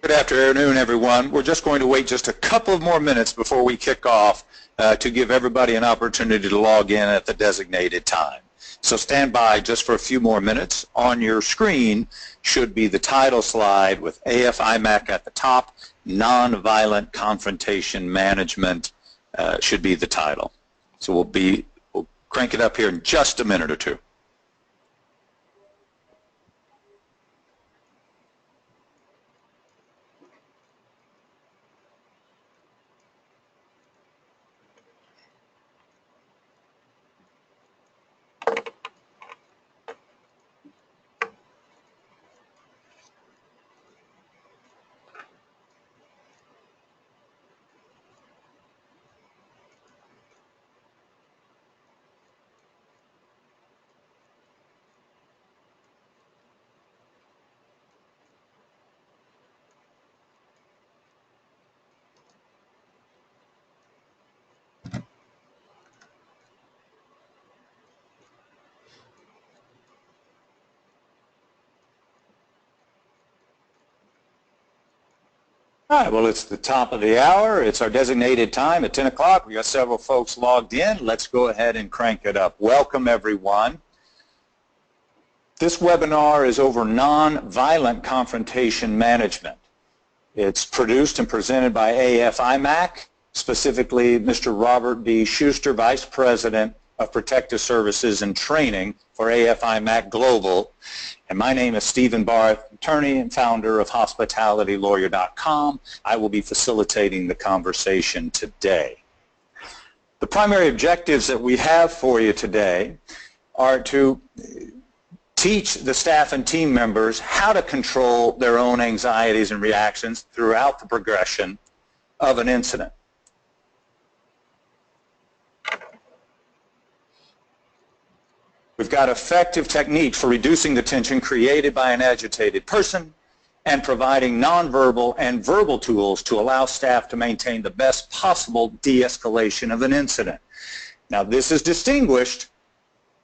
Good afternoon, everyone. We're just going to wait just a couple of more minutes before we kick off to give everybody an opportunity to log in at the designated time. So stand by just for a few more minutes. On your screen should be the title slide with AFIMAC at the top. Nonviolent Confrontation Management should be the title. So we'll crank it up here in just a minute or two. All right, well, it's the top of the hour. It's our designated time at 10 o'clock. We got several folks logged in. Let's go ahead and crank it up. Welcome, everyone. This webinar is over nonviolent confrontation management. It's produced and presented by AFIMAC, specifically Mr. Robert B. Shuster, Vice President of Protective Services and Training for AFIMAC Global. And my name is Stephen Barth, attorney and founder of HospitalityLawyer.com. I will be facilitating the conversation today. The primary objectives that we have for you today are to teach the staff and team members how to control their own anxieties and reactions throughout the progression of an incident. We've got effective techniques for reducing the tension created by an agitated person and providing nonverbal and verbal tools to allow staff to maintain the best possible de-escalation of an incident. Now, this is distinguished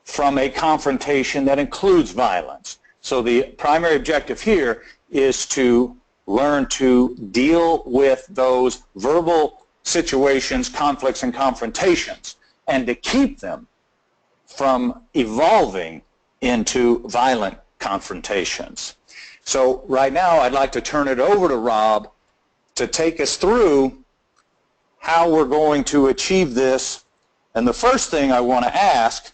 from a confrontation that includes violence. So the primary objective here is to learn to deal with those verbal situations, conflicts, and confrontations, and to keep them from evolving into violent confrontations. So right now I'd like to turn it over to Rob to take us through how we're going to achieve this. And the first thing I want to ask,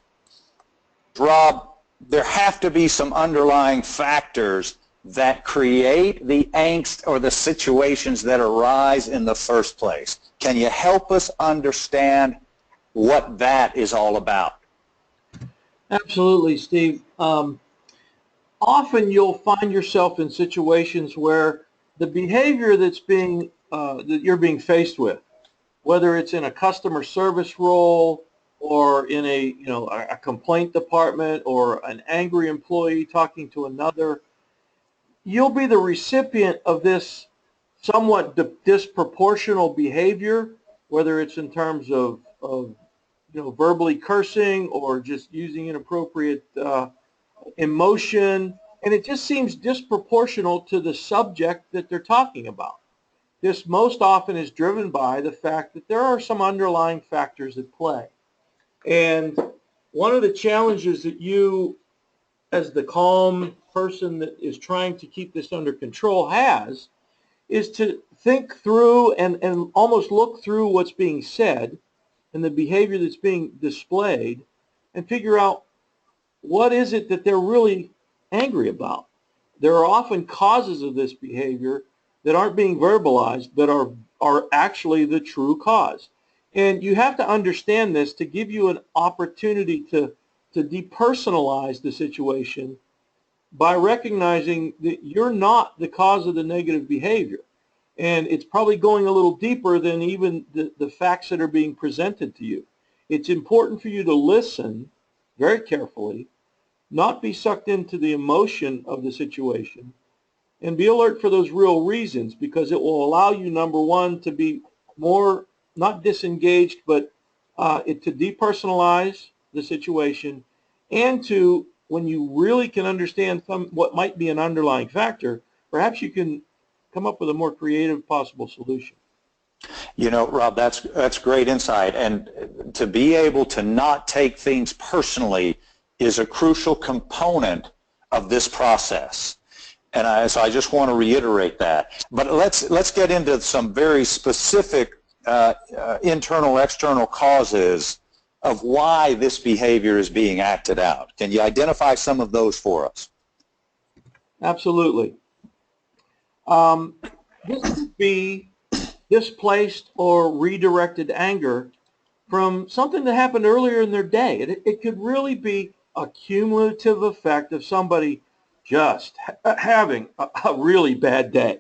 Rob, there have to be some underlying factors that create the angst or the situations that arise in the first place. Can you help us understand what that is all about? Absolutely, Steve. Often you'll find yourself in situations where the behavior that you're being faced with, whether it's in a customer service role or in a complaint department or an angry employee talking to another, you'll be the recipient of this somewhat disproportional behavior, whether it's in terms of verbally cursing or just using inappropriate emotion, and it just seems disproportional to the subject that they're talking about. This most often is driven by the fact that there are some underlying factors at play. And one of the challenges that you, as the calm person that is trying to keep this under control, has is to think through and almost look through what's being said and the behavior that's being displayed and figure out what is it that they're really angry about. There are often causes of this behavior that aren't being verbalized but are actually the true cause. And you have to understand this to give you an opportunity to depersonalize the situation by recognizing that you're not the cause of the negative behavior. And it's probably going a little deeper than even the facts that are being presented to you. It's important for you to listen very carefully, not be sucked into the emotion of the situation, and be alert for those real reasons, because it will allow you, number one, to be more, not disengaged, but to depersonalize the situation, and to, when you really can understand what might be an underlying factor, perhaps you can come up with a more creative possible solution. You know, Rob, that's great insight. And to be able to not take things personally is a crucial component of this process. And so I just want to reiterate that. But let's get into some very specific internal, external causes of why this behavior is being acted out. Can you identify some of those for us? Absolutely. This could be displaced or redirected anger from something that happened earlier in their day. It could really be a cumulative effect of somebody just having a really bad day.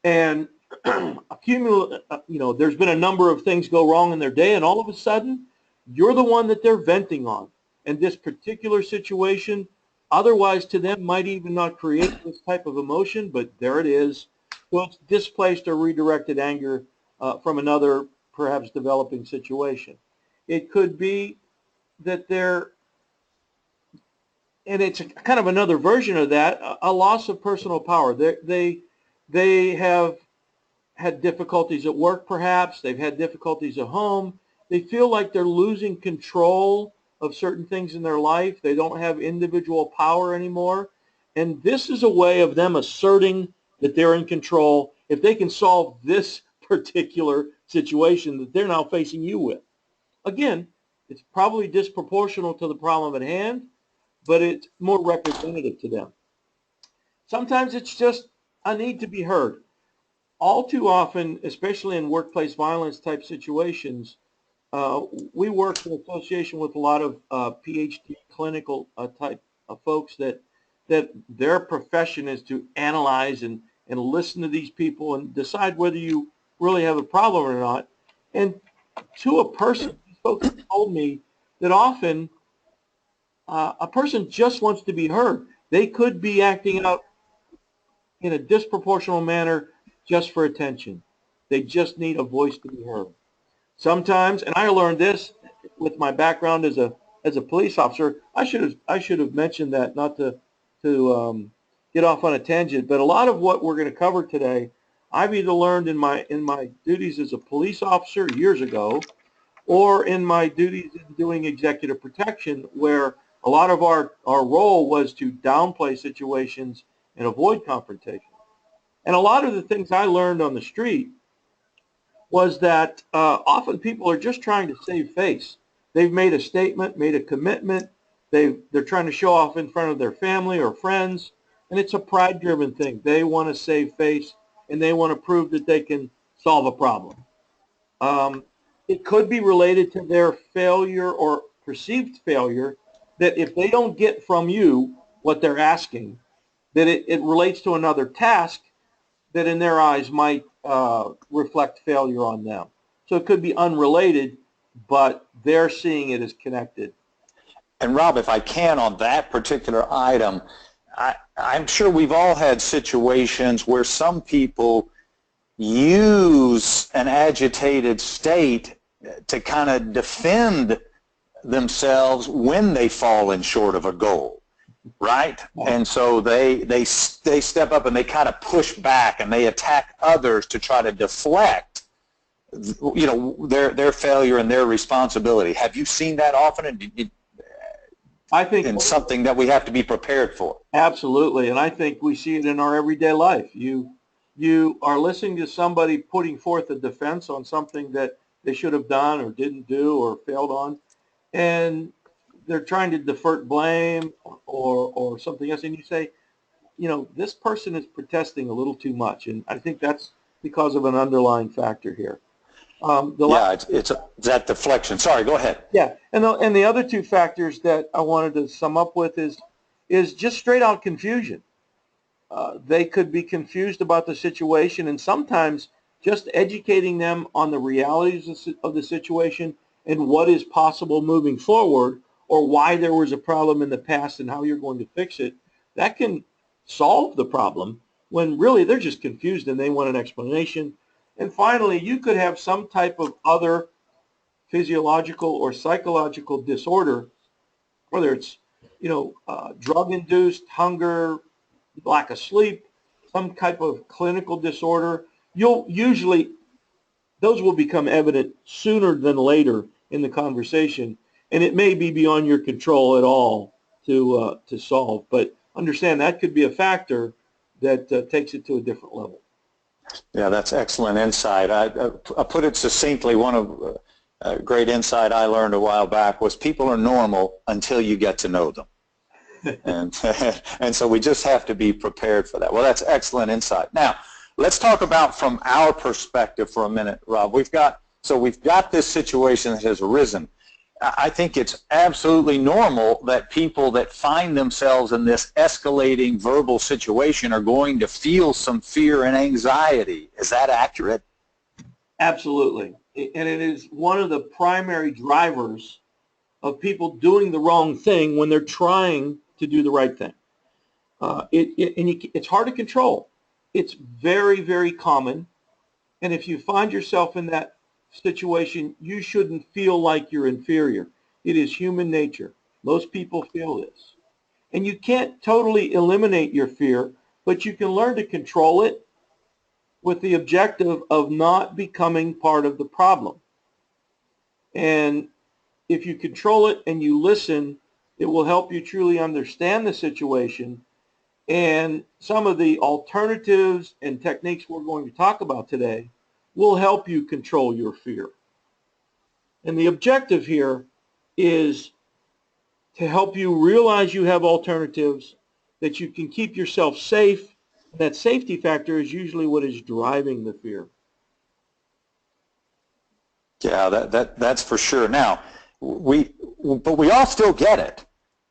And there's been a number of things go wrong in their day, and all of a sudden, you're the one that they're venting on. And this particular situation, otherwise to them, might even not create this type of emotion, but there it is. So it's displaced or redirected anger from another, perhaps developing situation. It could be that they're, and it's kind of another version of that, a loss of personal power. They have had difficulties at work, perhaps. They've had difficulties at home. They feel like they're losing control of certain things in their life. They don't have individual power anymore. And this is a way of them asserting that they're in control if they can solve this particular situation that they're now facing you with. Again, it's probably disproportional to the problem at hand, but it's more representative to them. Sometimes it's just a need to be heard. All too often, especially in workplace violence type situations, we work in association with a lot of PhD clinical type of folks that their profession is to analyze and listen to these people and decide whether you really have a problem or not. And to a person, these folks told me that often a person just wants to be heard. They could be acting out in a disproportional manner just for attention. They just need a voice to be heard. Sometimes, and I learned this with my background as a police officer. I should have mentioned that, not to get off on a tangent. But a lot of what we're going to cover today, I've either learned in my duties as a police officer years ago, or in my duties in doing executive protection, where a lot of our role was to downplay situations and avoid confrontation. And a lot of the things I learned on the street was that often people are just trying to save face. They've made a statement, made a commitment. They're trying to show off in front of their family or friends, and it's a pride-driven thing. They want to save face, and they want to prove that they can solve a problem. It could be related to their failure or perceived failure, that if they don't get from you what they're asking, that it relates to another task that in their eyes might reflect failure on them. So it could be unrelated, but they're seeing it as connected. And Rob, if I can, on that particular item, I'm sure we've all had situations where some people use an agitated state to kind of defend themselves when they've fallen short of a goal, right? And so they step up and they kind of push back and they attack others to try to deflect, you know, their failure and their responsibility. Have you seen that often? And I think it's something that we have to be prepared for. Absolutely, and I think we see it in our everyday life. You are listening to somebody putting forth a defense on something that they should have done or didn't do or failed on, and they're trying to divert blame or something else, and you say, you know, this person is protesting a little too much, and I think that's because of an underlying factor here. It's that deflection. Sorry, go ahead. Yeah, and the other two factors that I wanted to sum up with is just straight out confusion. They could be confused about the situation, and sometimes just educating them on the realities of the situation and what is possible moving forward, or why there was a problem in the past and how you're going to fix it, that can solve the problem when really they're just confused and they want an explanation. And finally, you could have some type of other physiological or psychological disorder, whether it's, drug-induced hunger, lack of sleep, some type of clinical disorder, those will become evident sooner than later in the conversation, and it may be beyond your control at all to solve. But understand that could be a factor that takes it to a different level. Yeah, that's excellent insight. I put it succinctly. One of great insight I learned a while back was people are normal until you get to know them. and so we just have to be prepared for that. Well, that's excellent insight. Now, let's talk about from our perspective for a minute, Rob. We've got this situation that has arisen. I think it's absolutely normal that people that find themselves in this escalating verbal situation are going to feel some fear and anxiety. Is that accurate? Absolutely. And it is one of the primary drivers of people doing the wrong thing when they're trying to do the right thing. It's hard to control. It's very, very common. And if you find yourself in that situation, you shouldn't feel like you're inferior. It is human nature. Most people feel this. And you can't totally eliminate your fear, but you can learn to control it with the objective of not becoming part of the problem. And if you control it and you listen, it will help you truly understand the situation. And some of the alternatives and techniques we're going to talk about today will help you control your fear. And the objective here is to help you realize you have alternatives, that you can keep yourself safe. And that safety factor is usually what is driving the fear. Yeah, that's for sure. Now, but we all still get it.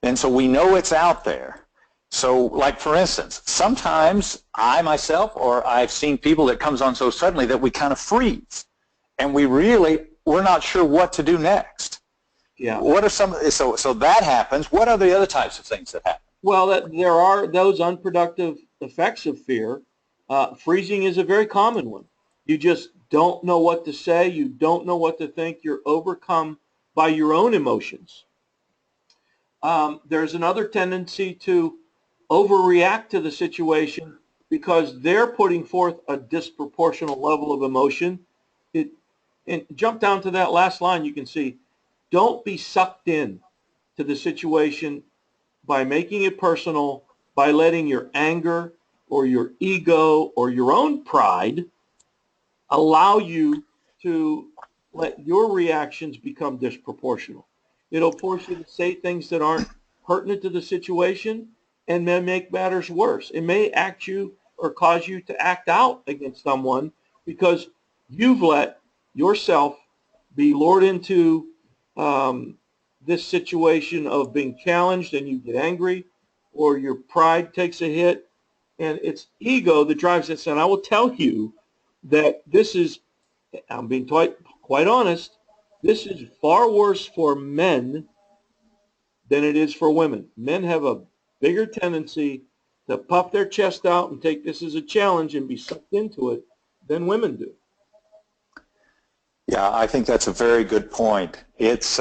And so we know it's out there. So, like, for instance, sometimes I myself or I've seen people that comes on so suddenly that we kind of freeze. And we're not sure what to do next. Yeah. What are so that happens. What are the other types of things that happen? Well, there are those unproductive effects of fear. Freezing is a very common one. You just don't know what to say. You don't know what to think. You're overcome by your own emotions. There's another tendency to overreact to the situation because they're putting forth a disproportional level of emotion. And jump down to that last line, you can see, don't be sucked in to the situation by making it personal, by letting your anger or your ego or your own pride allow you to let your reactions become disproportional. It'll force you to say things that aren't pertinent to the situation and may make matters worse. It may act you or cause you to act out against someone because you've let yourself be lured into this situation of being challenged and you get angry or your pride takes a hit, and it's ego that drives this. And I will tell you that this is, I'm being quite honest, this is far worse for men than it is for women. Men have a bigger tendency to puff their chest out and take this as a challenge and be sucked into it than women do. Yeah, I think that's a very good point. It's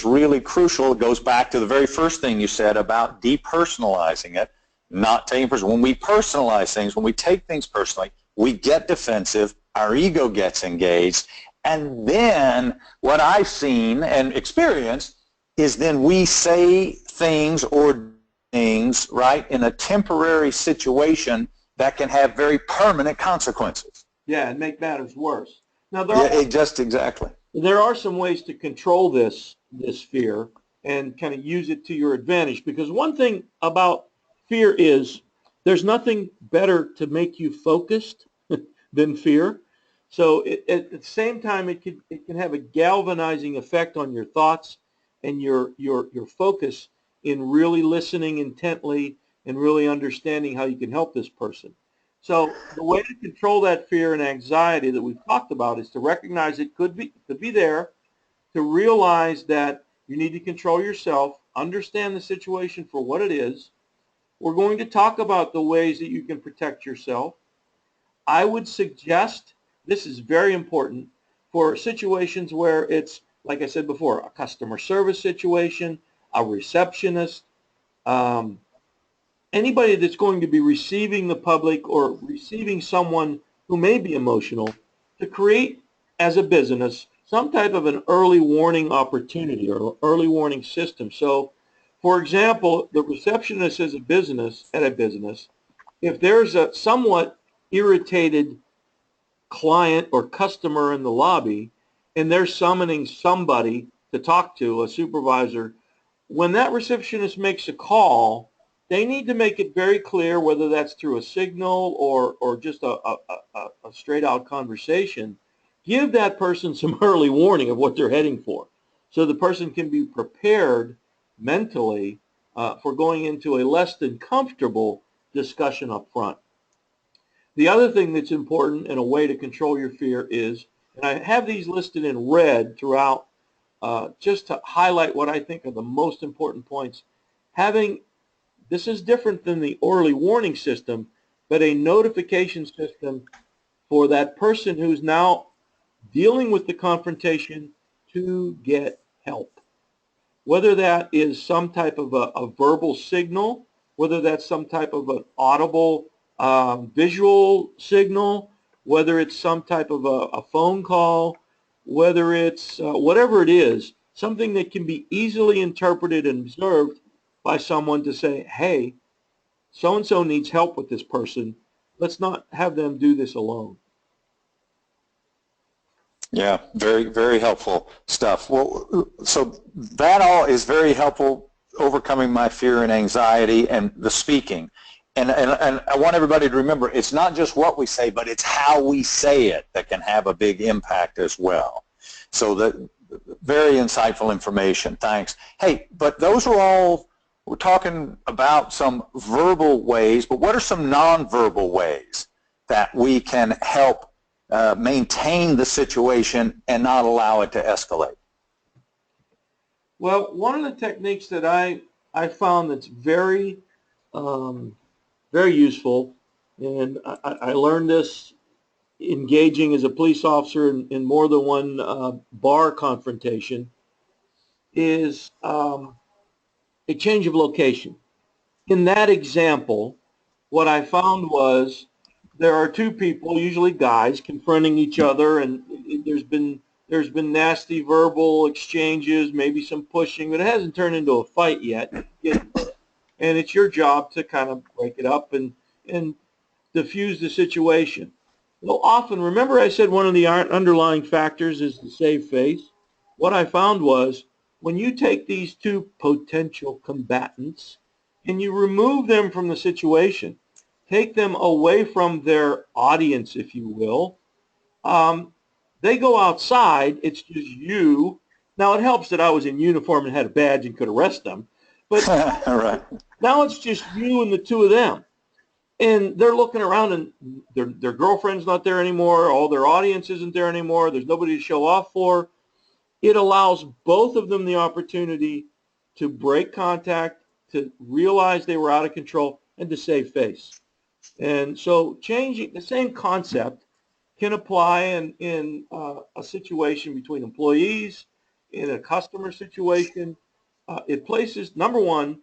really crucial. It goes back to the very first thing you said about depersonalizing it, not taking personal. When we personalize things, when we take things personally, we get defensive, our ego gets engaged, and then what I've seen and experienced is then we say things or things, right, in a temporary situation that can have very permanent consequences. Yeah, and make matters worse. Now, there are some ways to control this fear and kind of use it to your advantage, because one thing about fear is there's nothing better to make you focused than fear. So at the same time, it can have a galvanizing effect on your thoughts and your focus in really listening intently and really understanding how you can help this person. So the way to control that fear and anxiety that we've talked about is to recognize it could be there, to realize that you need to control yourself, understand the situation for what it is. We're going to talk about the ways that you can protect yourself. I would suggest, this is very important, for situations where it's, like I said before, a customer service situation, a receptionist, anybody that's going to be receiving the public or receiving someone who may be emotional, to create as a business some type of an early warning opportunity or early warning system. So, for example, the receptionist at a business, if there's a somewhat irritated client or customer in the lobby and they're summoning somebody to talk to, a supervisor, when that receptionist makes a call, they need to make it very clear, whether that's through a signal or just a straight out conversation, give that person some early warning of what they're heading for, so the person can be prepared mentally for going into a less than comfortable discussion up front. The other thing that's important in a way to control your fear is, and I have these listed in red throughout just to highlight what I think are the most important points, this is different than the early warning system, but a notification system for that person who's now dealing with the confrontation to get help. Whether that is some type of a verbal signal, whether that's some type of an audible visual signal, whether it's some type of a phone call, whether it's whatever it is, something that can be easily interpreted and observed by someone to say, hey, so-and-so needs help with this person. Let's not have them do this alone. Yeah, very, very helpful stuff. Well, so that all is very helpful, overcoming my fear and anxiety and the speaking. And I want everybody to remember, it's not just what we say, but it's how we say it that can have a big impact as well. So that very insightful information. Thanks. Hey, but those are all, we're talking about some verbal ways, but what are some nonverbal ways that we can help maintain the situation and not allow it to escalate? Well, one of the techniques that I found that's very very useful, and I learned this engaging as a police officer in more than one bar confrontation, is a change of location. In that example, what I found was there are two people, usually guys, confronting each other, and there's been nasty verbal exchanges, maybe some pushing, but it hasn't turned into a fight yet. And it's your job to kind of break it up and diffuse the situation. Well, often, remember I said one of the underlying factors is the save face? What I found was when you take these two potential combatants and you remove them from the situation, take them away from their audience, if you will, they go outside, it's just you. Now, it helps that I was in uniform and had a badge and could arrest them, but Right. now it's just you and the two of them. And they're looking around and their girlfriend's not there anymore, all their audience isn't there anymore, there's nobody to show off for. It allows both of them the opportunity to break contact, to realize they were out of control, and to save face. And so changing the same concept can apply in a situation between employees, in a customer situation. It places, number one,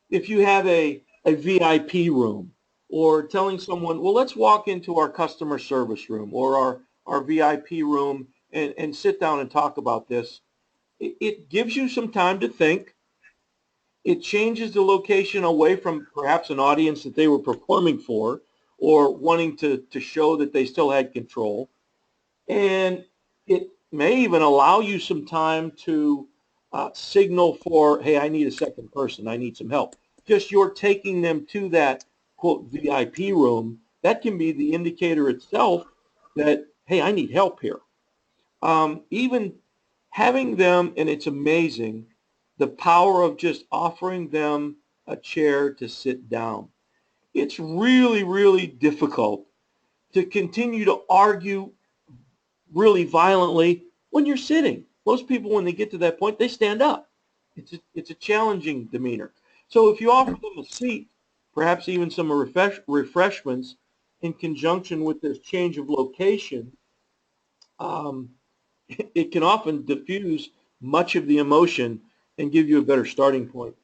if you have a VIP room, or telling someone, well, let's walk into our customer service room or our VIP room and sit down and talk about this. It gives you some time to think. It changes the location away from perhaps an audience that they were performing for or wanting to show that they still had control. And it may even allow you some time to signal for, hey, I need a second person, I need some help. Just you're taking them to that, quote, VIP room, that can be the indicator itself that, hey, I need help here. Even having them, and it's amazing, the power of just offering them a chair to sit down. It's really, really difficult to continue to argue really violently when you're sitting. Most people, when they get to that point, they stand up. It's a challenging demeanor. So if you offer them a seat, perhaps even some refreshments in conjunction with this change of location, it can often diffuse much of the emotion and give you a better starting point.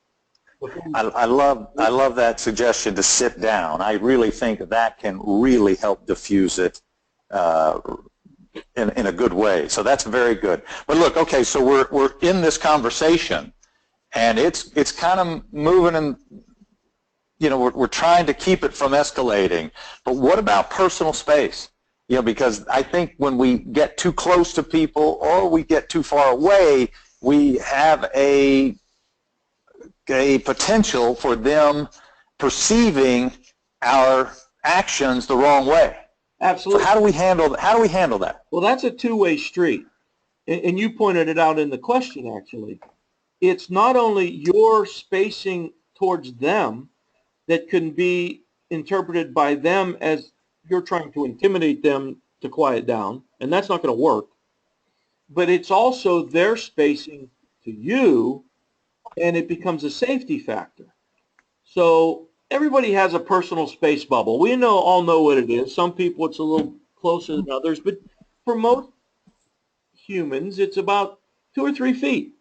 I love that suggestion to sit down. I really think that can really help diffuse it in a good way. So that's very good. But look, okay, so we're in this conversation, and it's kind of moving, and we're trying to keep it from escalating. But what about personal space? Because I think when we get too close to people or we get too far away, we have a potential for them perceiving our actions the wrong way. Absolutely. So how do we handle that? Well, that's a two-way street, and you pointed it out in the question. Actually, it's not only your spacing towards them that can be interpreted by them as you're trying to intimidate them to quiet down, and that's not going to work, but it's also their spacing to you, and it becomes a safety factor. So everybody has a personal space bubble. We all know what it is. Some people it's a little closer than others, but for most humans it's about 2 or 3 feet.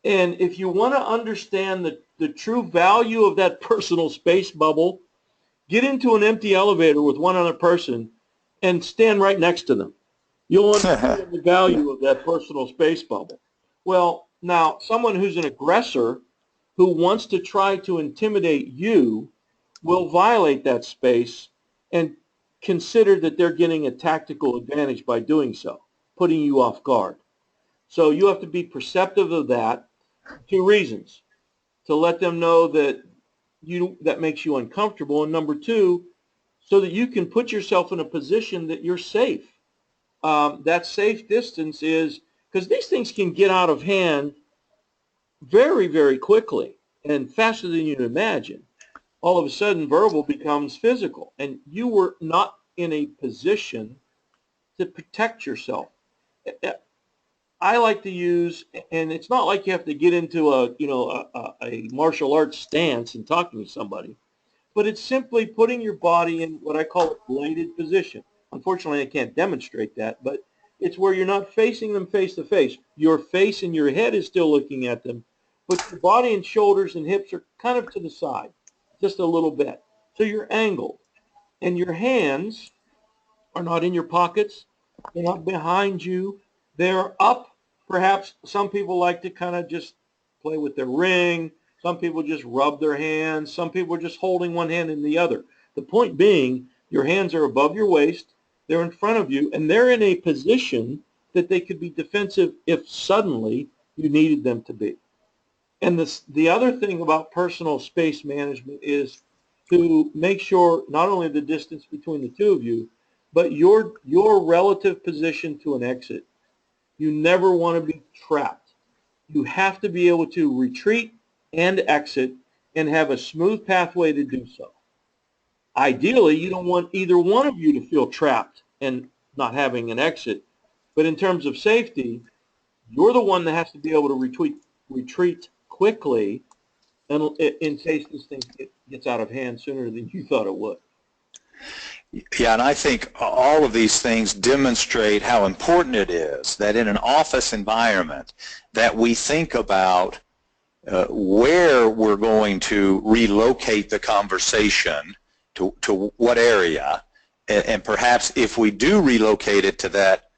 And if you want to understand the true value of that personal space bubble, get into an empty elevator with one other person and stand right next to them. You'll understand the value of that personal space bubble. Well, now, someone who's an aggressor who wants to try to intimidate you will violate that space and consider that they're getting a tactical advantage by doing so, putting you off guard. So you have to be perceptive of that. 2 reasons: to let them know that that makes you uncomfortable, and number 2, so that you can put yourself in a position that you're safe. That safe distance is because these things can get out of hand very, very quickly and faster than you'd imagine. All of a sudden, verbal becomes physical, and you were not in a position to protect yourself. I like to use, and it's not like you have to get into a martial arts stance and talking to somebody, but it's simply putting your body in what I call a bladed position. Unfortunately, I can't demonstrate that, but it's where you're not facing them face to face. Your face and your head is still looking at them, but your body and shoulders and hips are kind of to the side, just a little bit. So you're angled, and your hands are not in your pockets. They're not behind you. They're up. Perhaps some people like to kind of just play with their ring. Some people just rub their hands. Some people are just holding one hand in the other. The point being, your hands are above your waist. They're in front of you, and they're in a position that they could be defensive if suddenly you needed them to be. And the other thing about personal space management is to make sure not only the distance between the two of you, but your relative position to an exit. You never want to be trapped. You have to be able to retreat and exit and have a smooth pathway to do so. Ideally, you don't want either one of you to feel trapped and not having an exit. But in terms of safety, you're the one that has to be able to retreat quickly in case this thing gets out of hand sooner than you thought it would. Yeah, and I think all of these things demonstrate how important it is that in an office environment that we think about where we're going to relocate the conversation to what area, and perhaps if we do relocate it to that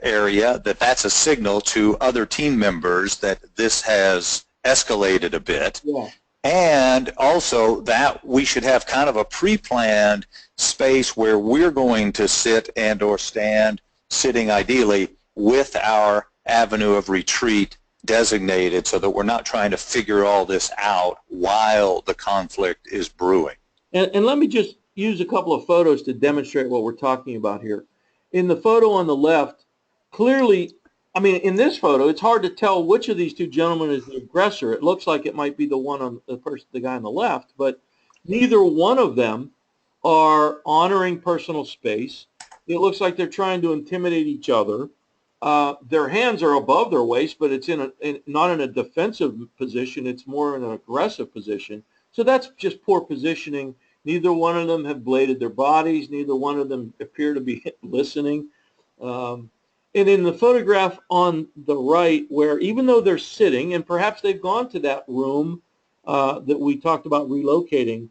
area, that's a signal to other team members that this has escalated a bit. Yeah. And also that we should have kind of a pre-planned space where we're going to sit and or stand, sitting ideally with our avenue of retreat designated so that we're not trying to figure all this out while the conflict is brewing. And let me just use a couple of photos to demonstrate what we're talking about here. In the photo on the left, clearly, I mean, in this photo, it's hard to tell which of these two gentlemen is the aggressor. It looks like it might be the one on the guy on the left, but neither one of them are honoring personal space. It looks like they're trying to intimidate each other. Their hands are above their waist, but it's not in a defensive position. It's more in an aggressive position. So that's just poor positioning. Neither one of them have bladed their bodies. Neither one of them appear to be listening. And in the photograph on the right, where even though they're sitting, and perhaps they've gone to that room that we talked about relocating,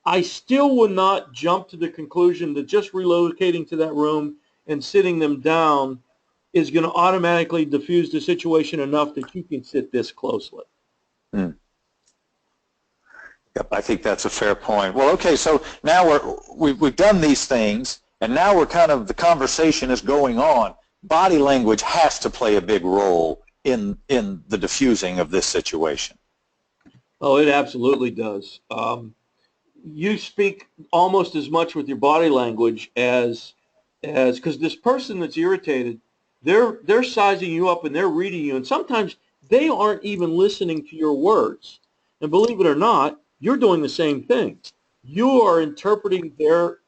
I still would not jump to the conclusion that just relocating to that room and sitting them down is going to automatically diffuse the situation enough that you can sit this closely. Mm. Yep, I think that's a fair point. Well, okay, so now we've done these things, and now we're kind of, the conversation is going on. Body language has to play a big role in the diffusing of this situation. Oh, it absolutely does. You speak almost as much with your body language as because this person that's irritated, they're sizing you up and they're reading you, and sometimes they aren't even listening to your words. And believe it or not, you're doing the same thing. You are interpreting their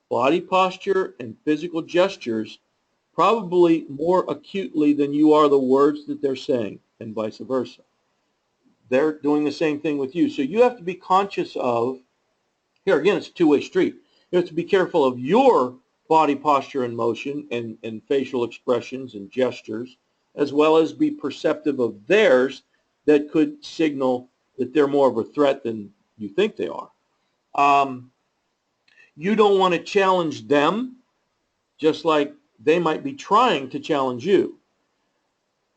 body posture and physical gestures probably more acutely than you are the words that they're saying, and vice versa. They're doing the same thing with you. So you have to be conscious of, here again, it's a two-way street. You have to be careful of your body posture and motion and facial expressions and gestures, as well as be perceptive of theirs that could signal that they're more of a threat than you think they are. You don't want to challenge them, just like they might be trying to challenge you.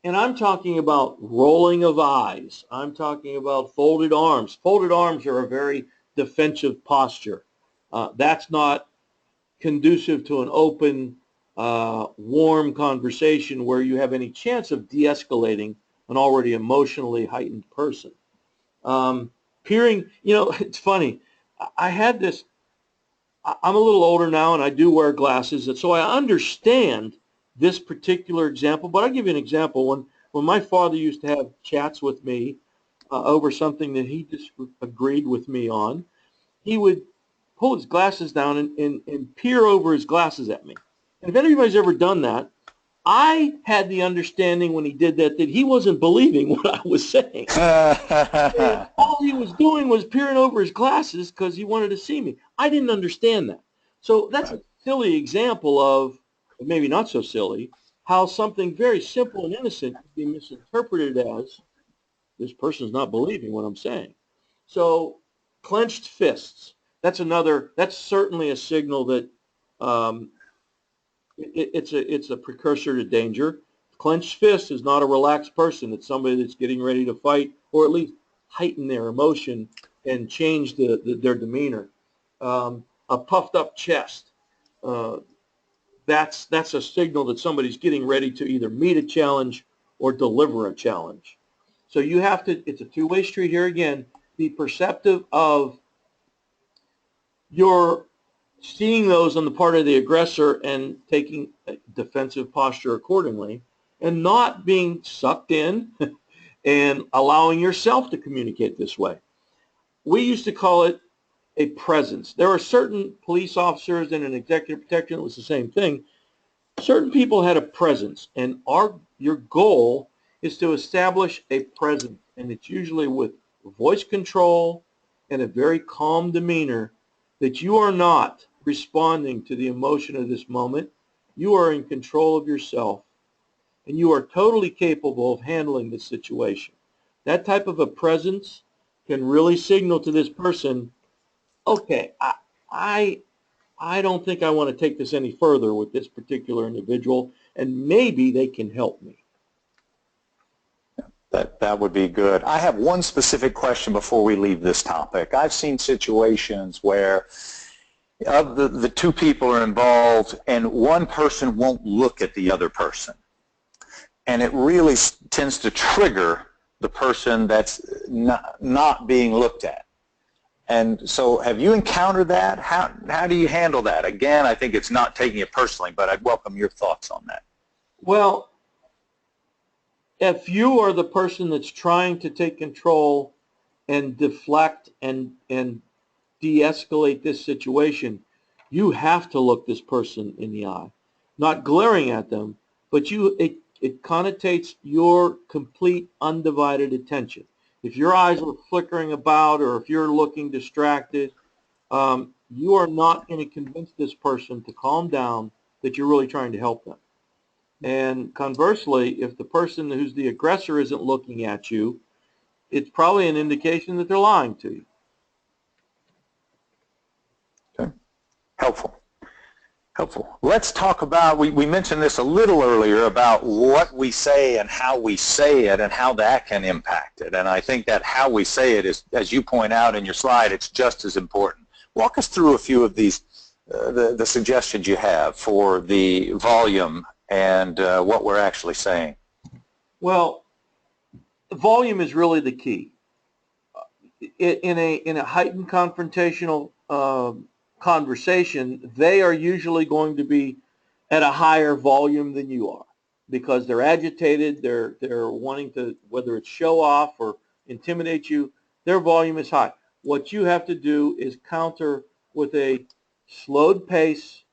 And I'm talking about rolling of eyes. I'm talking about folded arms. Folded arms are a very defensive posture. That's not conducive to an open, warm conversation where you have any chance of de-escalating an already emotionally heightened person. Peering, it's funny. I had this, I'm a little older now and I do wear glasses, and so I understand this particular example, but I'll give you an example. When my father used to have chats with me over something that he disagreed with me on, he would pull his glasses down and peer over his glasses at me. And if anybody's ever done that, I had the understanding when he did that he wasn't believing what I was saying. And all he was doing was peering over his glasses because he wanted to see me. I didn't understand that. So that's a silly example of, maybe not so silly, how something very simple and innocent can be misinterpreted as, this person's not believing what I'm saying. So clenched fists, that's certainly a signal that it's a precursor to danger. Clenched fist is not a relaxed person. It's somebody that's getting ready to fight, or at least heighten their emotion and change their demeanor. A puffed up chest, that's a signal that somebody's getting ready to either meet a challenge or deliver a challenge. So you have to, it's a two-way street here again, be perceptive of your seeing those on the part of the aggressor and taking a defensive posture accordingly, and not being sucked in and allowing yourself to communicate this way. We used to call it a presence. There are certain police officers and an executive protection, it was the same thing. Certain people had a presence, and your goal is to establish a presence, and it's usually with voice control and a very calm demeanor, that you are not responding to the emotion of this moment. You are in control of yourself, and you are totally capable of handling this situation. That type of a presence can really signal to this person, okay, I don't think I want to take this any further with this particular individual, and maybe they can help me. That would be good. I have one specific question before we leave this topic. I've seen situations where of the two people are involved and one person won't look at the other person. And it really tends to trigger the person that's not being looked at. And so have you encountered that? How do you handle that? Again, I think it's not taking it personally, but I'd welcome your thoughts on that. Well, if you are the person that's trying to take control and deflect and de-escalate this situation, you have to look this person in the eye. Not glaring at them, but it connotates your complete undivided attention. If your eyes are flickering about or if you're looking distracted, you are not going to convince this person to calm down that you're really trying to help them. And conversely, if the person who's the aggressor isn't looking at you, it's probably an indication that they're lying to you. Okay. Helpful. Helpful. Let's talk about, we mentioned this a little earlier, about what we say and how we say it and how that can impact it. And I think that how we say it is, as you point out in your slide, it's just as important. Walk us through a few of these, the suggestions you have for the volume and what we're actually saying. Well, volume is really the key. In a heightened confrontational conversation, they are usually going to be at a higher volume than you are because they're agitated, they're wanting to, whether it's show off or intimidate you, their volume is high. What you have to do is counter with a slowed pace,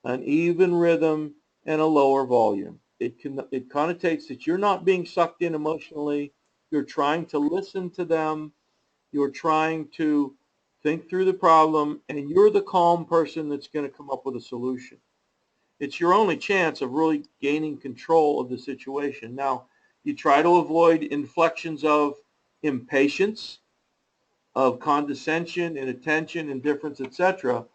an even rhythm, and a lower volume. It connotates that you're not being sucked in emotionally, you're trying to listen to them, you're trying to think through the problem, and you're the calm person that's going to come up with a solution. It's your only chance of really gaining control of the situation. Now, you try to avoid inflections of impatience, of condescension, inattention, indifference, etc.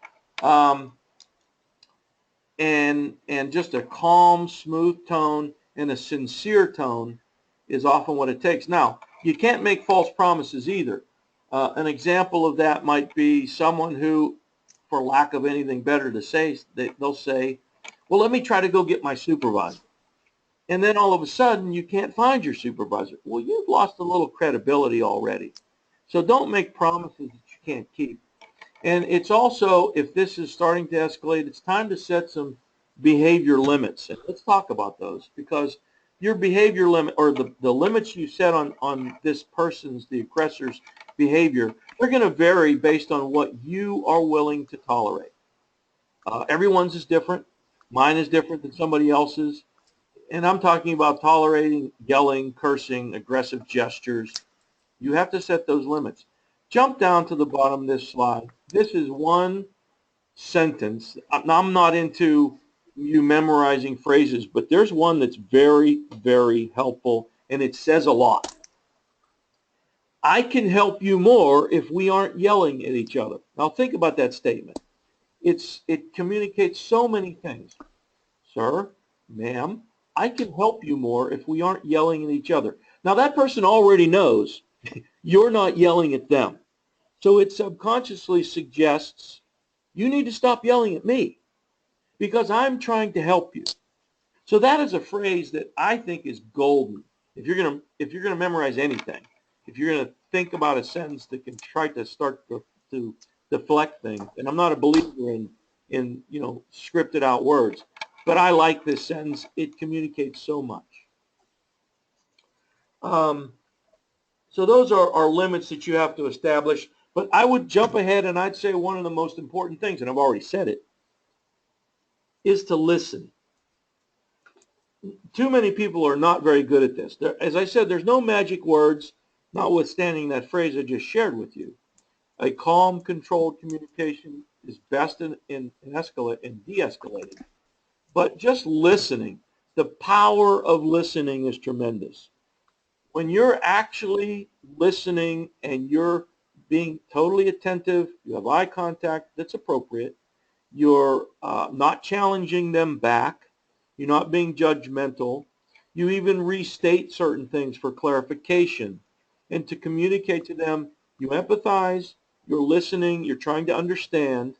And just a calm, smooth tone and a sincere tone is often what it takes. Now, you can't make false promises either. An example of that might be someone who, for lack of anything better to say, they'll say, well, let me try to go get my supervisor. And then all of a sudden, you can't find your supervisor. Well, you've lost a little credibility already. So don't make promises that you can't keep. And it's also, if this is starting to escalate, it's time to set some behavior limits. And let's talk about those, because your behavior limit, or the limits you set on this person's, the aggressor's behavior, they're going to vary based on what you are willing to tolerate. Everyone's is different. Mine is different than somebody else's. And I'm talking about tolerating yelling, cursing, aggressive gestures. You have to set those limits. Jump down to the bottom of this slide. This is one sentence. I'm not into you memorizing phrases, but there's one that's very, very helpful, and it says a lot. I can help you more if we aren't yelling at each other. Now think about that statement. It communicates so many things. Sir, ma'am, I can help you more if we aren't yelling at each other. Now that person already knows you're not yelling at them. So it subconsciously suggests you need to stop yelling at me because I'm trying to help you. So that is a phrase that I think is golden. If you're gonna memorize anything, if you're gonna think about a sentence that can try to start to deflect things, and I'm not a believer in scripted out words, but I like this sentence. It communicates so much. So those are limits that you have to establish. But I would jump ahead and I'd say one of the most important things, and I've already said it, is to listen. Too many people are not very good at this. As I said, there's no magic words, notwithstanding that phrase I just shared with you. A calm, controlled communication is best in de-escalating. But just listening, the power of listening is tremendous. When you're actually listening and you're being totally attentive, you have eye contact that's appropriate, you're not challenging them back, you're not being judgmental, you even restate certain things for clarification and to communicate to them, you empathize, you're listening, you're trying to understand,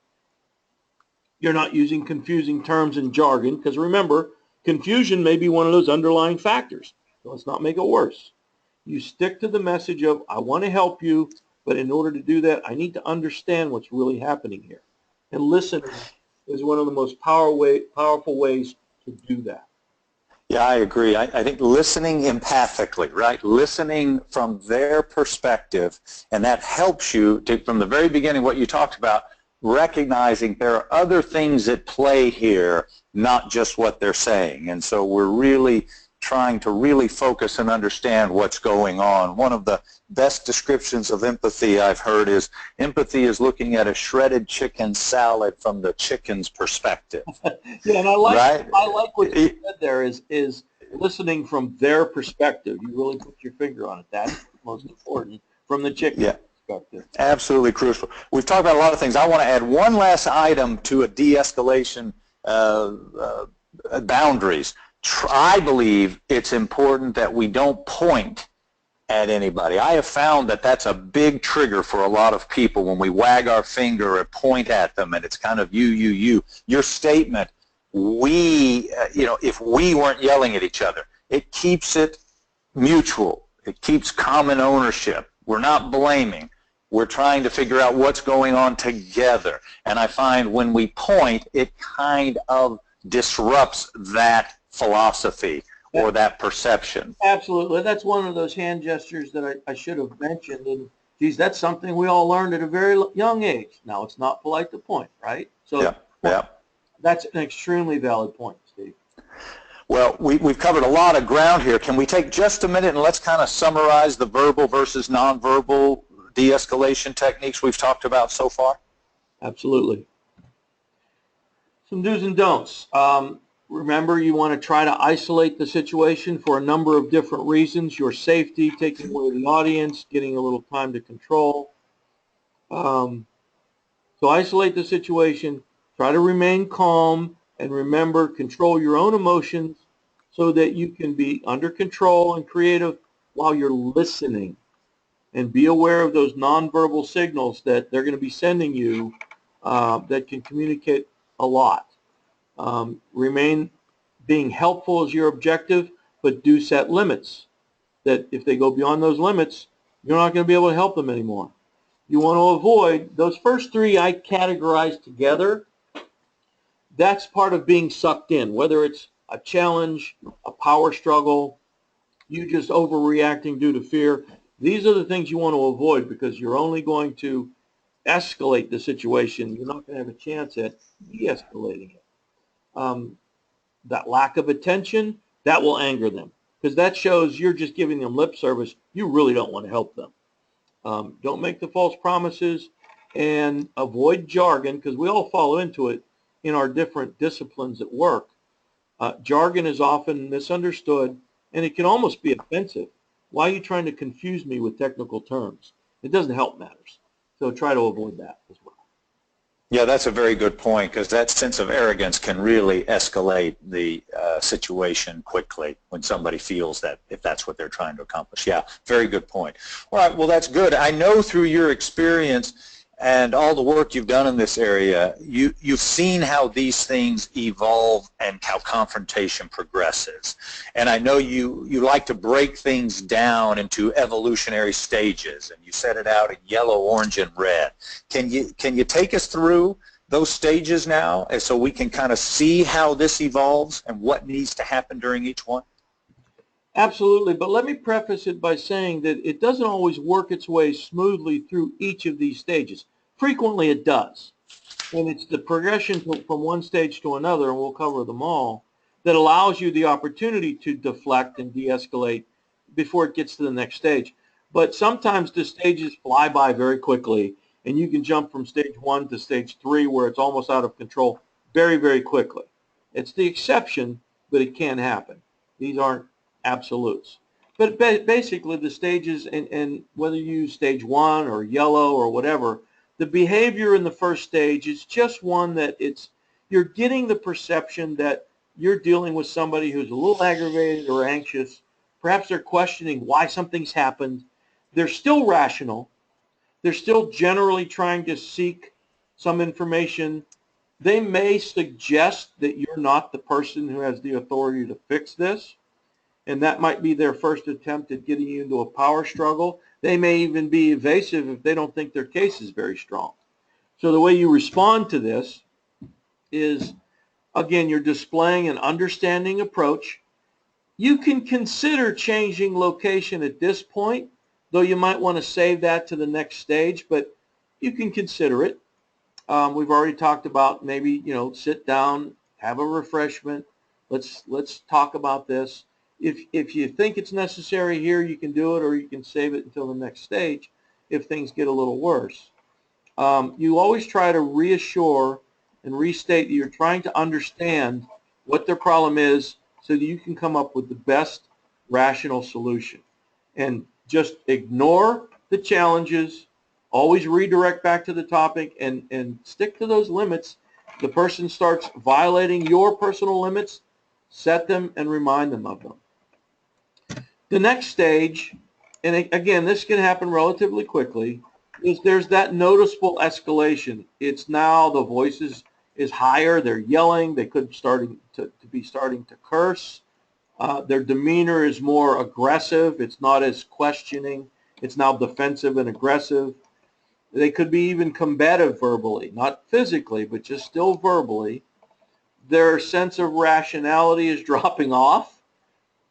you're not using confusing terms and jargon, because remember, confusion may be one of those underlying factors, so let's not make it worse. You stick to the message of, I want to help you, but in order to do that, I need to understand what's really happening here. And listening is one of the most powerful ways to do that. Yeah, I agree. I think listening empathically, right? Listening from their perspective, and that helps you to, from the very beginning, what you talked about, recognizing there are other things at play here, not just what they're saying. And so we're really trying to really focus and understand what's going on. One of the best descriptions of empathy I've heard is empathy is looking at a shredded chicken salad from the chicken's perspective. Yeah, and I like what you said there is listening from their perspective. You really put your finger on it. most important from the chicken perspective. Absolutely crucial. We've talked about a lot of things. I want to add one last item to a de-escalation boundaries. I believe it's important that we don't point at anybody. I have found that that's a big trigger for a lot of people when we wag our finger or point at them, and it's kind of you. Your statement, if we weren't yelling at each other, it keeps it mutual. It keeps common ownership. We're not blaming. We're trying to figure out what's going on together. And I find when we point, it kind of disrupts that philosophy or that perception. Absolutely. That's one of those hand gestures that I should have mentioned. And geez, that's something we all learned at a very young age. Now, it's not polite to point, right? So that's an extremely valid point, Steve. Well, we've covered a lot of ground here. Can we take just a minute and let's kind of summarize the verbal versus nonverbal de-escalation techniques we've talked about so far? Absolutely. Some do's and don'ts. Remember, you want to try to isolate the situation for a number of different reasons. Your safety, taking away the audience, getting a little time to control. So isolate the situation, try to remain calm, and remember, control your own emotions so that you can be under control and creative while you're listening. And be aware of those nonverbal signals that they're going to be sending you that can communicate a lot. Remain being helpful is your objective, but do set limits. That if they go beyond those limits, you're not going to be able to help them anymore. You want to avoid those first three I categorize together. That's part of being sucked in, whether it's a challenge, a power struggle, you just overreacting due to fear. These are the things you want to avoid because you're only going to escalate the situation. You're not going to have a chance at de-escalating it. That lack of attention, that will anger them because that shows you're just giving them lip service. You really don't want to help them. Don't make the false promises and avoid jargon because we all fall into it in our different disciplines at work. Jargon is often misunderstood and it can almost be offensive. Why are you trying to confuse me with technical terms? It doesn't help matters. So try to avoid that as well. Yeah, that's a very good point because that sense of arrogance can really escalate the situation quickly when somebody feels that if that's what they're trying to accomplish. Yeah, very good point. All right, well, that's good. I know through your experience and all the work you've done in this area, you've seen how these things evolve and how confrontation progresses. And I know you like to break things down into evolutionary stages, and you set it out in yellow, orange, and red. Can you take us through those stages now and so we can kind of see how this evolves and what needs to happen during each one? Absolutely, but let me preface it by saying that it doesn't always work its way smoothly through each of these stages. Frequently it does, and it's the progression from one stage to another, and we'll cover them all, that allows you the opportunity to deflect and de-escalate before it gets to the next stage. But sometimes the stages fly by very quickly, and you can jump from stage 1 to stage 3 where it's almost out of control very, very quickly. It's the exception, but it can happen. These aren't absolutes. But basically the stages, and whether you use stage 1 or yellow or whatever, the behavior in the first stage is just one that you're getting the perception that you're dealing with somebody who's a little aggravated or anxious. Perhaps they're questioning why something's happened. They're still rational. They're still generally trying to seek some information. They may suggest that you're not the person who has the authority to fix this. And that might be their first attempt at getting you into a power struggle. They may even be evasive if they don't think their case is very strong. So the way you respond to this is, again, you're displaying an understanding approach. You can consider changing location at this point, though you might want to save that to the next stage, but you can consider it. We've already talked about maybe, sit down, have a refreshment. Let's talk about this. If you think it's necessary here, you can do it, or you can save it until the next stage if things get a little worse. You always try to reassure and restate that you're trying to understand what their problem is so that you can come up with the best rational solution. And just ignore the challenges, always redirect back to the topic, and stick to those limits. The person starts violating your personal limits, set them and remind them of them. The next stage, and again, this can happen relatively quickly, is there's that noticeable escalation. It's now the voice is higher, they're yelling, they could be starting to curse. Their demeanor is more aggressive, it's not as questioning, it's now defensive and aggressive. They could be even combative verbally, not physically, but just still verbally. Their sense of rationality is dropping off.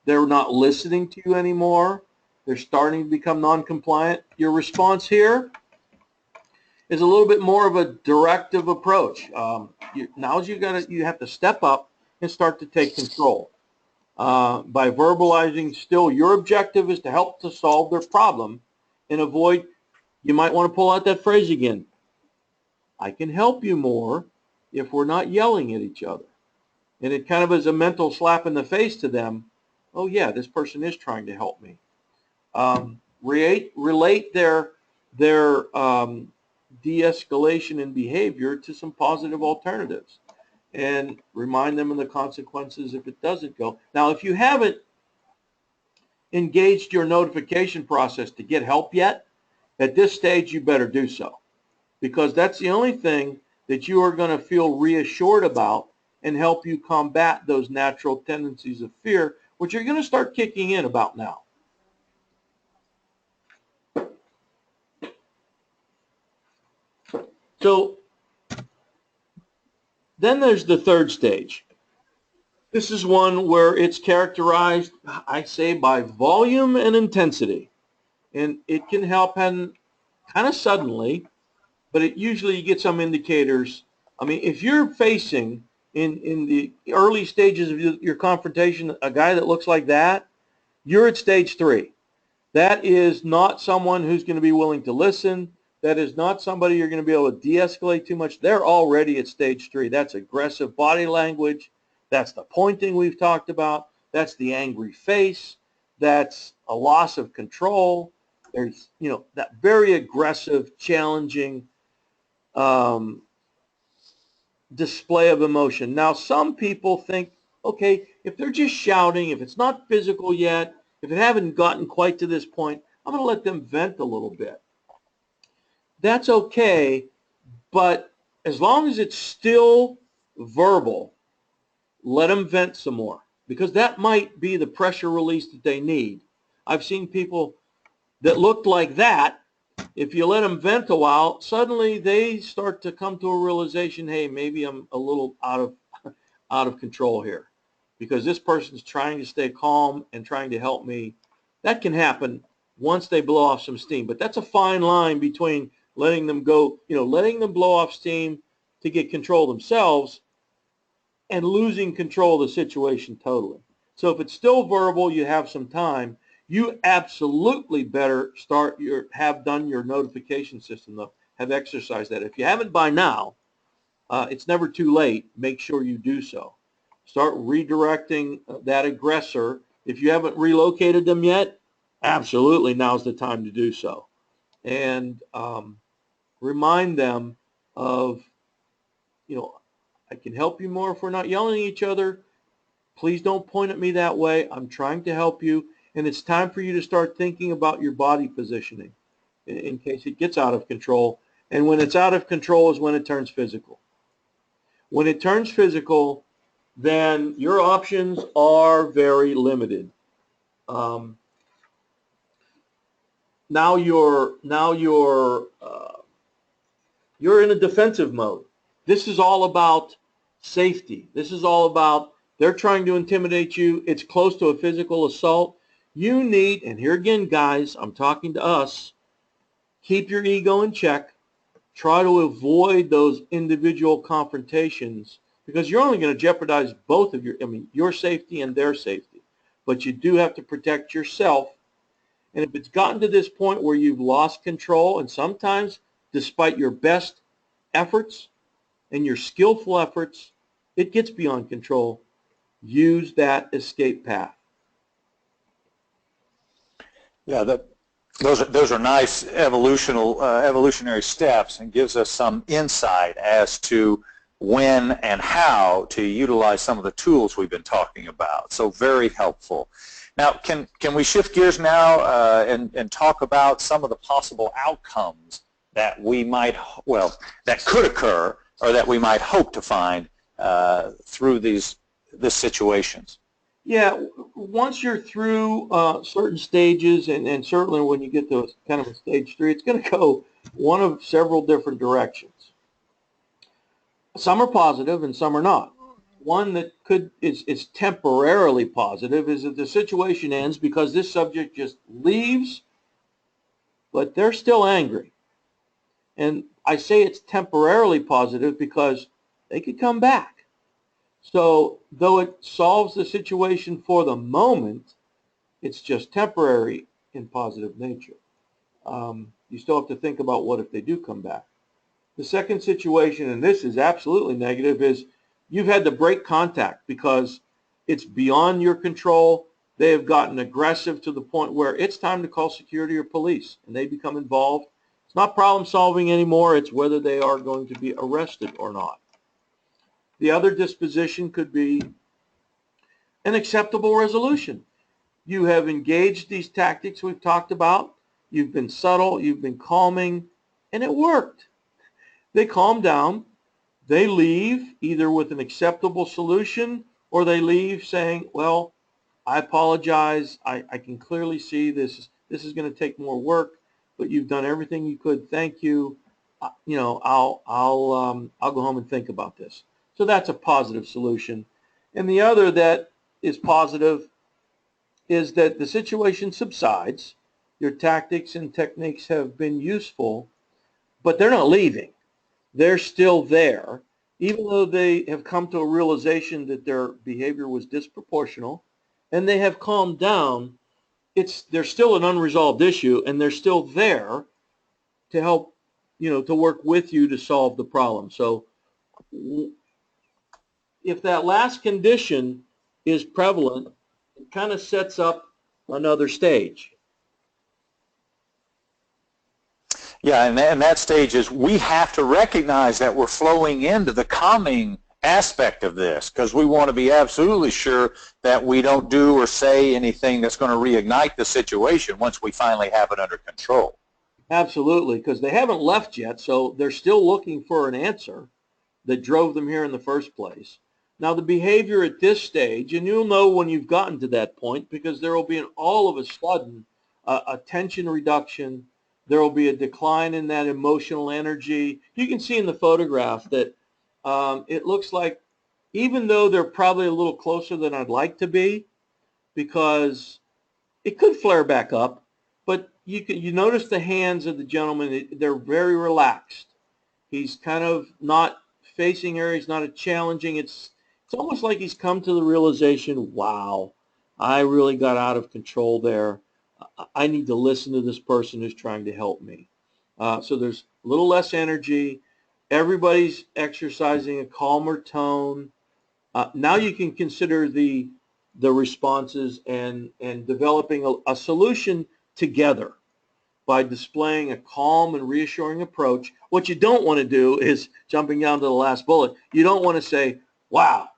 They're not listening to you anymore. They're starting to become non-compliant. Your response here is a little bit more of a directive approach. Now you have to step up and start to take control. By verbalizing still, your objective is to help to solve their problem and avoid, you might want to pull out that phrase again, I can help you more if we're not yelling at each other. And it kind of is a mental slap in the face to them. Oh yeah, this person is trying to help me. Relate their de-escalation in behavior to some positive alternatives and remind them of the consequences if it doesn't go. Now, if you haven't engaged your notification process to get help yet, at this stage you better do so, because that's the only thing that you are going to feel reassured about and help you combat those natural tendencies of fear, which are going to start kicking in about now. So then there's the third stage. This is one where it's characterized, I say, by volume and intensity. And it can happen kind of suddenly, but usually you get some indicators. I mean, if you're facing in the early stages of your confrontation a guy that looks like that, you're at stage 3. That is not someone who's going to be willing to listen. That is not somebody you're going to be able to de-escalate too much. They're already at stage 3. That's aggressive body language. That's the pointing we've talked about. That's the angry face. That's a loss of control. There's, that very aggressive, challenging display of emotion. Now, some people think, okay, if they're just shouting, if it's not physical yet, if it haven't gotten quite to this point, I'm going to let them vent a little bit. That's okay, but as long as it's still verbal, let them vent some more, because that might be the pressure release that they need. I've seen people that looked like that. If you let them vent a while, suddenly they start to come to a realization, hey, maybe I'm a little out of control here, because this person's trying to stay calm and trying to help me. That can happen once they blow off some steam, but that's a fine line between letting them go, letting them blow off steam to get control themselves and losing control of the situation totally. So if it's still verbal, you have some time, you absolutely better have done your notification system, though, have exercised that. If you haven't by now, it's never too late. Make sure you do so. Start redirecting that aggressor. If you haven't relocated them yet, absolutely now's the time to do so. And remind them of, I can help you more if we're not yelling at each other. Please don't point at me that way. I'm trying to help you. And it's time for you to start thinking about your body positioning in case it gets out of control. And when it's out of control is when it turns physical. When it turns physical, then your options are very limited. Now you're in a defensive mode. This is all about safety. This is all about, they're trying to intimidate you. It's close to a physical assault. You need, and here again, guys, I'm talking to us, keep your ego in check. Try to avoid those individual confrontations, because you're only going to jeopardize both of your safety and their safety. But you do have to protect yourself. And if it's gotten to this point where you've lost control, and sometimes despite your best efforts and your skillful efforts, it gets beyond control, use that escape path. Yeah, Those are nice evolutionary steps, and gives us some insight as to when and how to utilize some of the tools we've been talking about. So very helpful. Now, can we shift gears now and talk about some of the possible outcomes that we might, well, that could occur or that we might hope to find through these situations? Yeah, once you're through certain stages, and certainly when you get to kind of a stage 3, it's going to go one of several different directions. Some are positive and some are not. One that is temporarily positive is that the situation ends because this subject just leaves, but they're still angry. And I say it's temporarily positive because they could come back. So though it solves the situation for the moment, it's just temporary in positive nature. You still have to think about what if they do come back. The second situation, and this is absolutely negative, is you've had to break contact because it's beyond your control. They have gotten aggressive to the point where it's time to call security or police, and they become involved. It's not problem solving anymore. It's whether they are going to be arrested or not. The other disposition could be an acceptable resolution. You have engaged these tactics we've talked about. You've been subtle, you've been calming, and it worked. They calm down. They leave either with an acceptable solution, or they leave saying, well, I apologize. I can clearly see this is going to take more work, but you've done everything you could. Thank you. I'll go home and think about this. So that's a positive solution. And the other that is positive is that the situation subsides. Your tactics and techniques have been useful, but they're not leaving. They're still there. Even though they have come to a realization that their behavior was disproportional and they have calmed down, there's still an unresolved issue, and they're still there to help, to work with you to solve the problem. So if that last condition is prevalent, it kind of sets up another stage. Yeah, and that stage is we have to recognize that we're flowing into the calming aspect of this, because we want to be absolutely sure that we don't do or say anything that's going to reignite the situation once we finally have it under control. Absolutely, because they haven't left yet, so they're still looking for an answer that drove them here in the first place. Now, the behavior at this stage, and you'll know when you've gotten to that point, because there will be all of a sudden a tension reduction. There will be a decline in that emotional energy. You can see in the photograph that it looks like, even though they're probably a little closer than I'd like to be, because it could flare back up, but you notice the hands of the gentleman, they're very relaxed. He's kind of not facing her. He's not challenging. It's almost like he's come to the realization, wow, I really got out of control there. I need to listen to this person who's trying to help me. So there's a little less energy. Everybody's exercising a calmer tone. Now you can consider the responses and developing a solution together by displaying a calm and reassuring approach. What you don't want to do is, jumping down to the last bullet, you don't want to say, wow,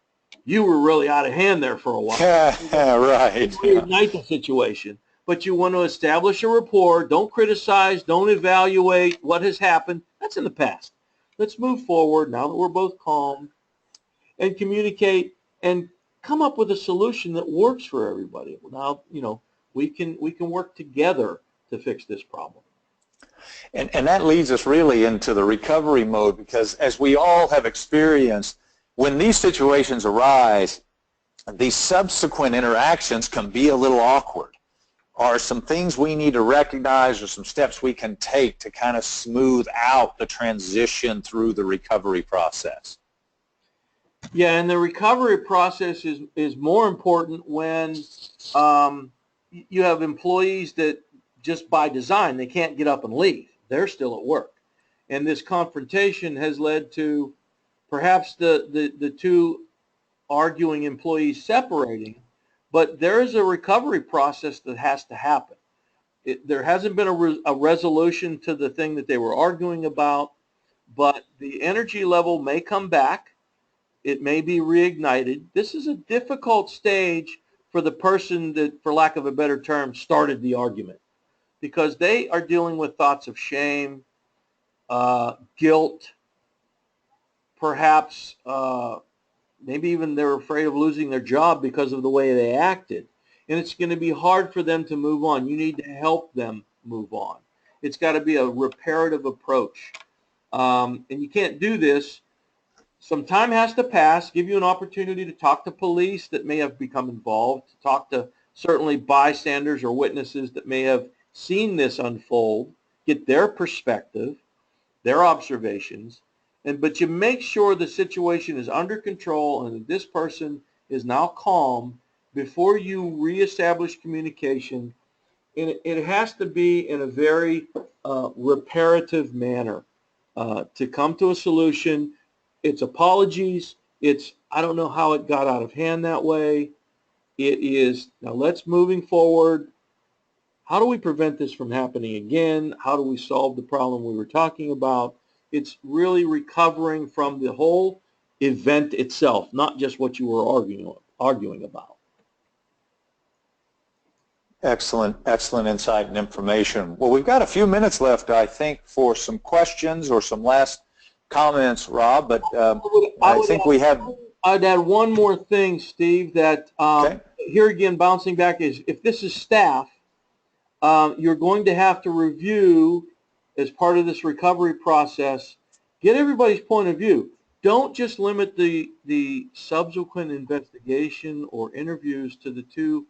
you were really out of hand there for a while. Right. Reignite the situation. But you want to establish a rapport. Don't criticize. Don't evaluate what has happened. That's in the past. Let's move forward now that we're both calm and communicate and come up with a solution that works for everybody. Now, we can work together to fix this problem. And that leads us really into the recovery mode, because as we all have experienced, when these situations arise, these subsequent interactions can be a little awkward. Are some things we need to recognize, or some steps we can take to kind of smooth out the transition through the recovery process? Yeah, and the recovery process is more important when you have employees that just by design, they can't get up and leave. They're still at work. And this confrontation has led to perhaps the two arguing employees separating, but there is a recovery process that has to happen. there hasn't been a resolution to the thing that they were arguing about, but the energy level may come back. It may be reignited. This is a difficult stage for the person that, for lack of a better term, started the argument, because they are dealing with thoughts of shame, guilt, perhaps maybe even they're afraid of losing their job because of the way they acted. And it's going to be hard for them to move on. You need to help them move on. It's got to be a reparative approach. And you can't do this. Some time has to pass, give you an opportunity to talk to police that may have become involved, to talk to certainly bystanders or witnesses that may have seen this unfold, get their perspective, their observations, but you make sure the situation is under control and that this person is now calm before you reestablish communication. And it has to be in a very reparative manner to come to a solution. It's apologies. It's, I don't know how it got out of hand that way. It is, now let's moving forward. How do we prevent this from happening again? How do we solve the problem we were talking about? It's really recovering from the whole event itself, not just what you were arguing about. Excellent, excellent insight and information. Well, we've got a few minutes left, I think, for some questions or some last comments, Rob, but I think we have... I'd add one more thing, Steve, that okay. Here again, bouncing back, is if this is staff, you're going to have to review, as part of this recovery process, get everybody's point of view. Don't just limit the subsequent investigation or interviews to the two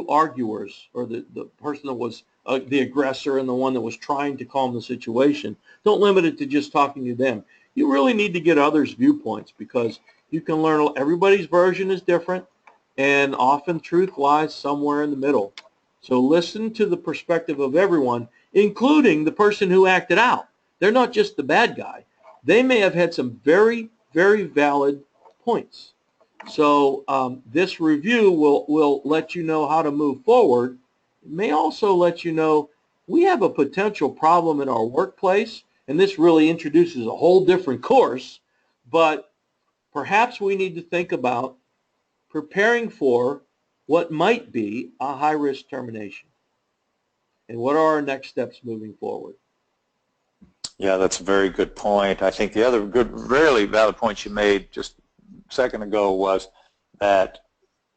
arguers, or the person that was the aggressor and the one that was trying to calm the situation. Don't limit it to just talking to them. You really need to get others' viewpoints, because you can learn, everybody's version is different, and often truth lies somewhere in the middle. So listen to the perspective of everyone, including the person who acted out. They're not just the bad guy. They may have had some very, very valid points. So this review will let you know how to move forward. It may also let you know we have a potential problem in our workplace, and this really introduces a whole different course, but perhaps we need to think about preparing for what might be a high-risk termination. And what are our next steps moving forward? Yeah, that's a very good point. I think the other good, really valid point you made just a second ago was that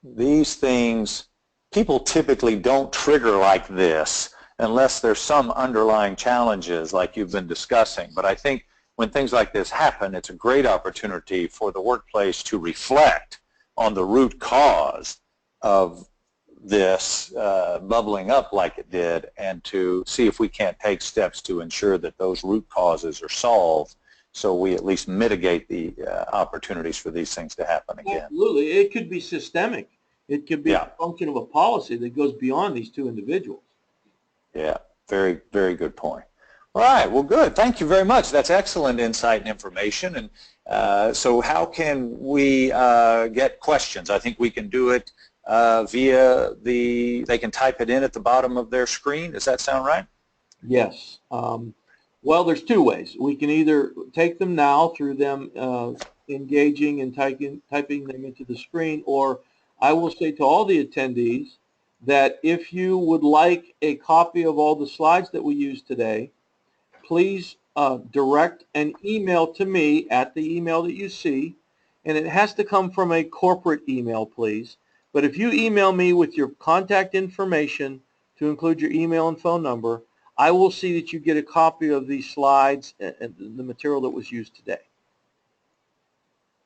these things, people typically don't trigger like this unless there's some underlying challenges like you've been discussing. But I think when things like this happen, it's a great opportunity for the workplace to reflect on the root cause of this bubbling up like it did, and to see if we can't take steps to ensure that those root causes are solved, so we at least mitigate the opportunities for these things to happen again. Absolutely. It could be systemic. It could be a function of a policy that goes beyond these two individuals. Yeah, very, very good point. All right, well, good. Thank you very much. That's excellent insight and information. And so how can we get questions? I think we can do it via they can type it in at the bottom of their screen. Does that sound right? Yes. Well, there's two ways. We can either take them now through them engaging and typing them into the screen, or I will say to all the attendees that if you would like a copy of all the slides that we used today, please direct an email to me at the email that you see, and it has to come from a corporate email, please. But if you email me with your contact information, to include your email and phone number, I will see that you get a copy of these slides and the material that was used today.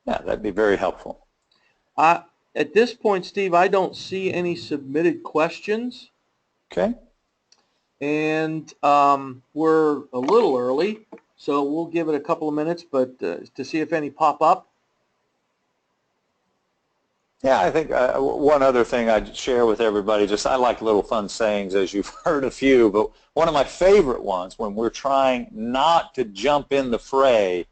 Yeah, that'd be very helpful. At this point, Steve, I don't see any submitted questions. Okay. And we're a little early, so we'll give it a couple of minutes, but to see if any pop up. Yeah, I think one other thing I'd share with everybody, just I like little fun sayings, as you've heard a few, but one of my favorite ones when we're trying not to jump in the fray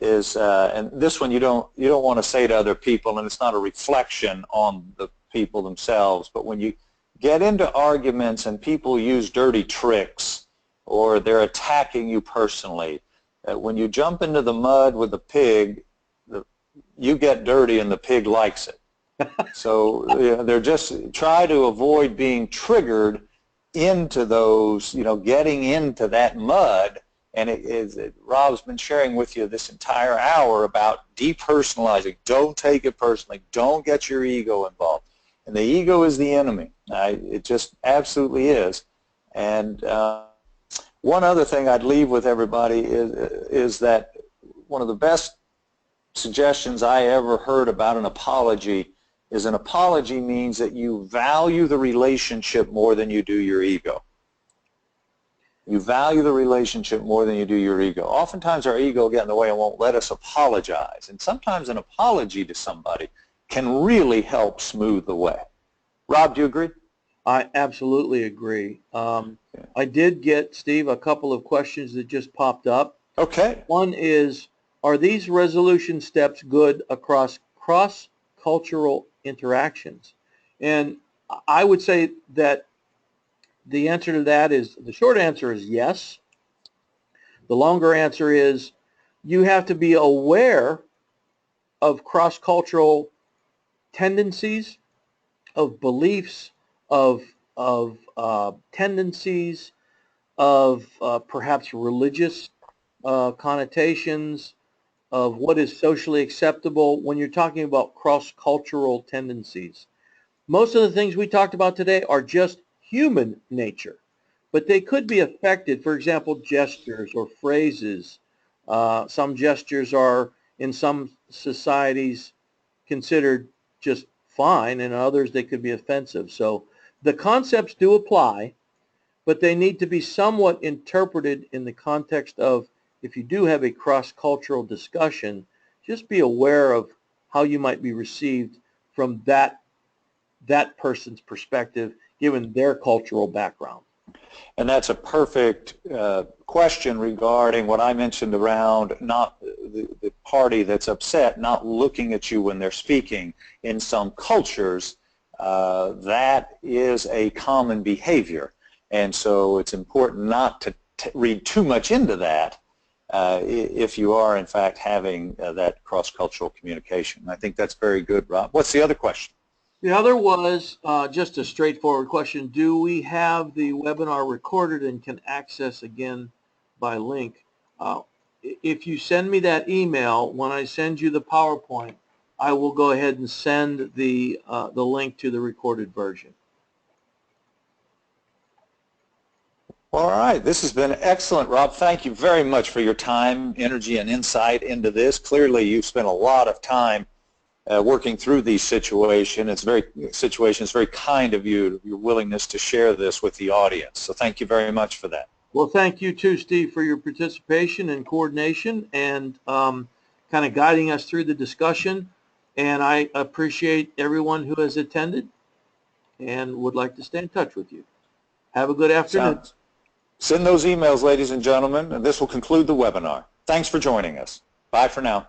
is, and this one you don't want to say to other people, and it's not a reflection on the people themselves, but when you get into arguments and people use dirty tricks or they're attacking you personally, when you jump into the mud with the pig, you get dirty and the pig likes it. So they're just try to avoid being triggered into those, getting into that mud. And Rob's been sharing with you this entire hour about depersonalizing. Don't take it personally. Don't get your ego involved. And the ego is the enemy. It just absolutely is. And one other thing I'd leave with everybody is that one of the best suggestions I ever heard about an apology is an apology means that you value the relationship more than you do your ego. You value the relationship more than you do your ego. Oftentimes our ego get in the way and won't let us apologize. And sometimes an apology to somebody can really help smooth the way. Rob, do you agree? I absolutely agree. I did get, Steve, a couple of questions that just popped up. Okay. One is, are these resolution steps good across cross-cultural interactions? And I would say that the answer to that is, the short answer is yes. The longer answer is, you have to be aware of cross-cultural tendencies, of beliefs, of tendencies, of perhaps religious connotations, of what is socially acceptable when you're talking about cross-cultural tendencies. Most of the things we talked about today are just human nature, but they could be affected. For example, gestures or phrases. Some gestures are, in some societies, considered just fine, and in others they could be offensive. So the concepts do apply, but they need to be somewhat interpreted in the context of, if you do have a cross-cultural discussion, just be aware of how you might be received from that person's perspective, given their cultural background. And that's a perfect question regarding what I mentioned around not the party that's upset not looking at you when they're speaking. In some cultures, that is a common behavior. And so it's important not to read too much into that if you are, in fact, having that cross-cultural communication. I think that's very good, Rob. What's the other question? The other was just a straightforward question. Do we have the webinar recorded and can access again by link? If you send me that email, when I send you the PowerPoint, I will go ahead and send the link to the recorded version. All right. This has been excellent, Rob. Thank you very much for your time, energy, and insight into this. Clearly, you've spent a lot of time working through these situations. It's very kind of you, your willingness to share this with the audience. So thank you very much for that. Well, thank you too, Steve, for your participation and coordination and kind of guiding us through the discussion. And I appreciate everyone who has attended and would like to stay in touch with you. Have a good afternoon. Send those emails, ladies and gentlemen, and this will conclude the webinar. Thanks for joining us. Bye for now.